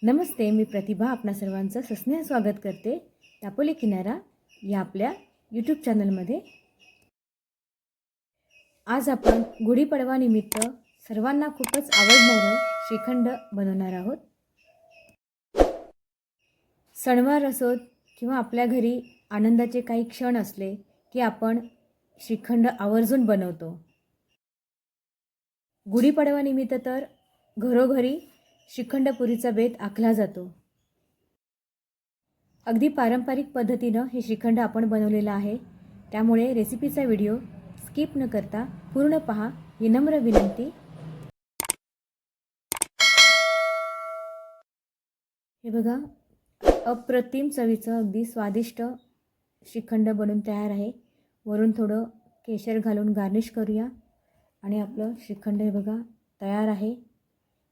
नमस्ते, मी प्रतिभा आपणा सर्वांचं सस्नेह स्वागत करते दापोली किनारा या आपल्या यूट्यूब चॅनलमध्ये। आज आपण गुढीपाडवा निमित्त सर्वांना खूपच आवडणारं श्रीखंड बनवणार आहोत। सणवार असोत किंवा आपल्या घरी आनंदाचे काही क्षण असले की आपण श्रीखंड आवर्जून बनवतो। गुढीपाडवा निमित्त तर घरोघरी श्रीखंडपुरीचा बेत आखला जातो। अगदी पारंपरिक पद्धतीनं हे श्रीखंड आपण बनवलेलं आहे, त्यामुळे रेसिपीचा व्हिडिओ स्किप न करता पूर्ण पहा ही नम्र विनंती। हे बघा, अप्रतिम चवीचं अगदी स्वादिष्ट श्रीखंड बनून तयार आहे। वरून थोडं केशर घालून गार्निश करूया आणि आपलं श्रीखंड हे बघा तयार आहे।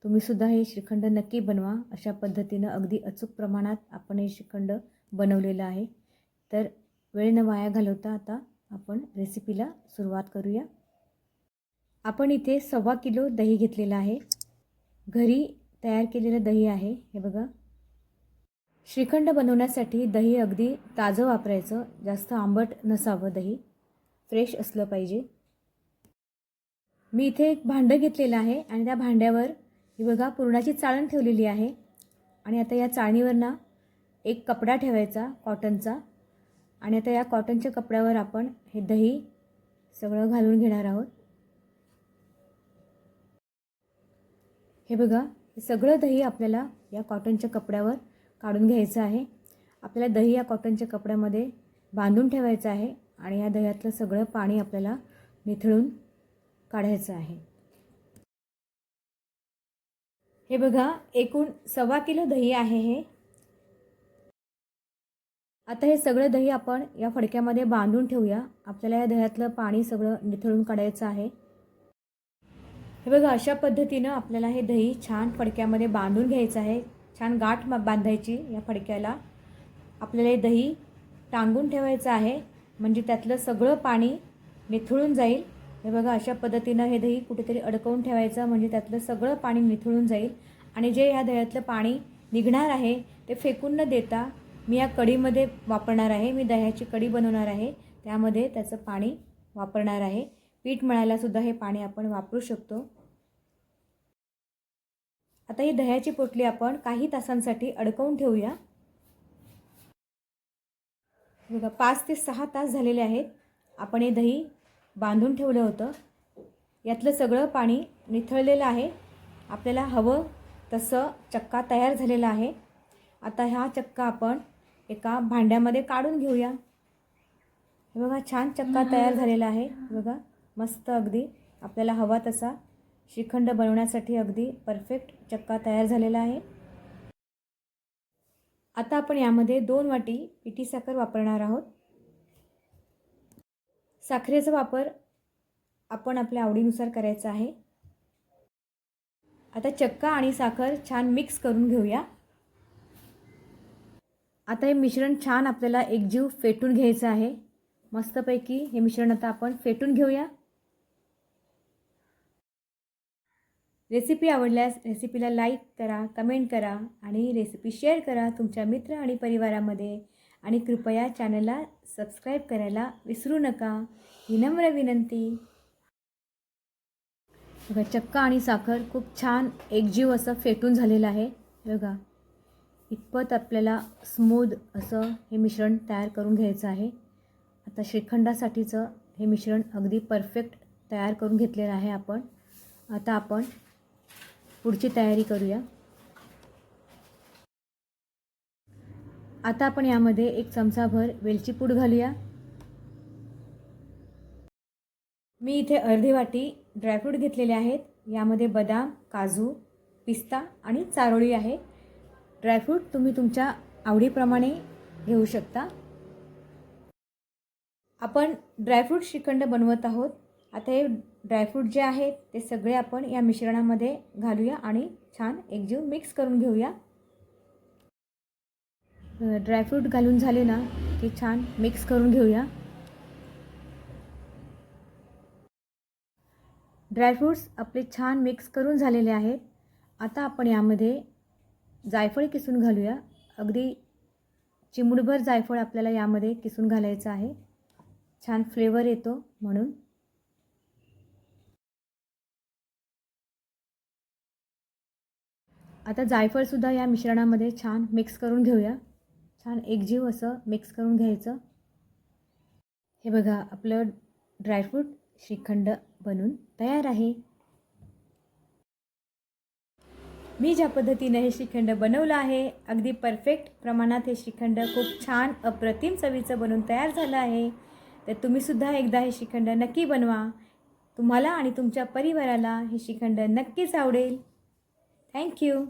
तुम्ही सुद्धा हे श्रीखंड नक्की बनवा। अशा पद्धतीनं अगदी अचूक प्रमाणात आपण हे श्रीखंड बनवलेलं आहे। तर वेळ न वाया घालवता आता आपण रेसिपीला सुरुवात करूया। आपण इथे 1.25 किलो दही घेतलेलं आहे। घरी तयार केलेलं दही आहे हे बघा। श्रीखंड बनवण्यासाठी दही अगदी ताजं वापरायचं, जास्त आंबट नसावं, दही फ्रेश असलं पाहिजे। मी इथे एक भांडं घेतलेलं आहे आणि त्या भांड्यावर ही बघा पुरणाची चाळण ठेवलेली आहे आणि आता या चाळणीवर ना एक कपडा ठेवायचा कॉटनचा आणि आता या कॉटनच्या कपड्यावर आपण हे दही सगळं घालून घेणार आहोत। हे बघा, हे सगळं दही आपल्याला या कॉटनच्या कपड्यावर काढून घ्यायचं आहे। आपल्याला दही या कॉटनच्या कपड्यामध्ये बांधून ठेवायचं आहे आणि या दह्यातलं सगळं पाणी आपल्याला निथळून काढायचं आहे। हे बघा, एकूण 1.25 किलो दही आहे हे। आता हे सगळं दही आपण या फडक्यामध्ये बांधून ठेवूया। आपल्याला या दह्यातलं पाणी सगळं निथळून काढायचं आहे। हे बघा, अशा पद्धतीनं आपल्याला हे दही छान फडक्यामध्ये बांधून घ्यायचं आहे। छान गाठ बांधायची या फडक्याला। आपल्याला हे दही टांगून ठेवायचं आहे म्हणजे त्यातलं सगळं पाणी निथळून जाईल। हे बघा, अशा पद्धतीनं हे दही कुठेतरी अडकवून ठेवायचं म्हणजे त्यातलं सगळं पाणी निथळून जाईल आणि जे ह्या दह्यातलं पाणी निघणार आहे ते फेकून न देता मी या कढीमध्ये वापरणार आहे। मी दह्याची कढी बनवणार आहे, त्यामध्ये त्याचं पाणी वापरणार आहे। पीठ मळायला सुद्धा हे पाणी आपण वापरू शकतो। आता ही दह्याची पोटली आपण काही तासांसाठी अडकवून ठेवूया। बघा, 5 ते 6 तास झालेले आहेत। आपण हे दही बांधून ठेवलं होतं, यातलं सगळं पाणी निथळलेलं आहे। आपल्याला हवं तसं चक्का तयार झालेला आहे। आता हा चक्का आपण एका भांड्यामध्ये काढून घेऊया। हे बघा, छान चक्का तयार झालेला आहे। बघा, मस्त अगदी आपल्याला हवा तसा श्रीखंड बनवण्यासाठी अगदी परफेक्ट चक्का तयार झालेला आहे। आता आपण यामध्ये 2 वाटी पिठी साखर वापरणार आहोत। साखरेचा वापर आपण आपल्या आवडीनुसार करायचा आहे। आता चक्का आणि साखर छान मिक्स करून घेऊया। आता हे मिश्रण छान आपल्याला एकजीव फेटून घ्यायचं आहे। मस्तपैकी हे मिश्रण आता आपण फेटून घेऊया। रेसिपी आवडल्यास रेसिपीला लाईक करा, कमेंट करा आणि रेसिपी शेअर करा तुमच्या मित्र आणि परिवारामध्ये आणि कृपया चॅनलला सबस्क्राईब करायला विसरू नका, ही नम्र विनंती। बघा, चक्का आणि साखर खूप छान एकजीव असं फेटून झालेलं आहे। बघा, इतपत आपल्याला स्मूथ असं हे मिश्रण तयार करून घ्यायचं आहे। आता श्रीखंडासाठीचं हे मिश्रण अगदी परफेक्ट तयार करून घेतलेलं आहे आपण। आता आपण पुढची तयारी करूया। आता आपण यामध्ये 1 चमचाभर वेलची पूड घालूया। मी इथे अर्धी वाटी ड्रायफ्रूट घेतलेले आहेत। यामध्ये बदाम, काजू, पिस्ता आणि चारोळी आहे। ड्रायफ्रूट तुम्ही तुमच्या आवडीप्रमाणे घेऊ शकता। आपण ड्रायफ्रूट श्रीखंड बनवत आहोत। आता हे ड्रायफ्रूट जे आहेत ते सगळे आपण या मिश्रणामध्ये घालूया आणि छान एकजीव मिक्स करून घेऊया। ड्रायफ्रूट घालून झाले ना की छान मिक्स करून घेऊया। ड्रायफ्रूट्स आपले छान मिक्स करून झालेले आहेत। आता आपण यामध्ये जायफळ किसून घालूया. अगदी चिमूटभर जायफळ आपल्याला यामध्ये किसून घालायचं आहे. छान फ्लेवर येतो म्हणून. आता जायफळसुद्धा या मिश्रणामध्ये छान मिक्स करून घेऊया. छान एकजीव असं मिक्स करून घ्यायचं. हे बघा, आपलं ड्रायफ्रूट श्रीखंड बनून तयार आहे. मी ज्या पद्धतीने हे श्रीखंड बनवलं आहे, अगदी परफेक्ट प्रमाणात हे श्रीखंड खूप छान अप्रतिम चवीचं बनून तयार झालं आहे. तर तुम्हीसुद्धा एकदा हे श्रीखंड नक्की बनवा. तुम्हाला आणि तुमच्या परिवाराला हे श्रीखंड नक्कीच आवडेल. थँक्यू.